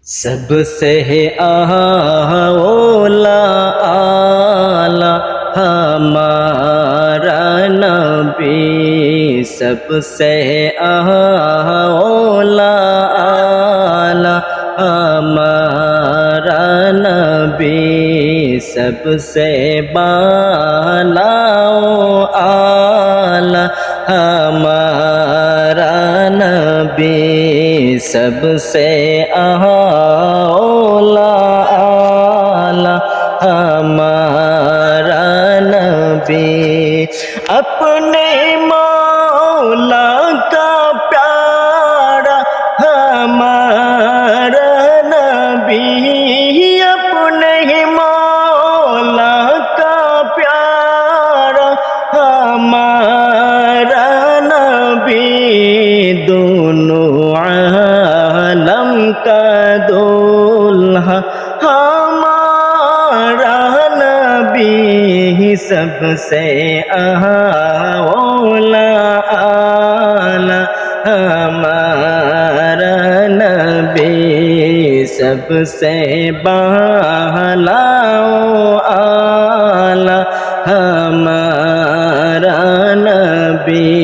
सबसे आला आला हमारा नबी, सबसे आला आला हमारा नबी, सबसे बालाओ आला हमारा नबी, सबसे आला आला हमारा नबी। अपने मौला का प्यारा हमारा नबी, अपने ही मौला का प्यारा हमारा नबी, दोनों आलम का दूल्हा हमारा नबी, सबसे आला आला हमारा नबी, सबसे बालाओ आला हमारा नबी।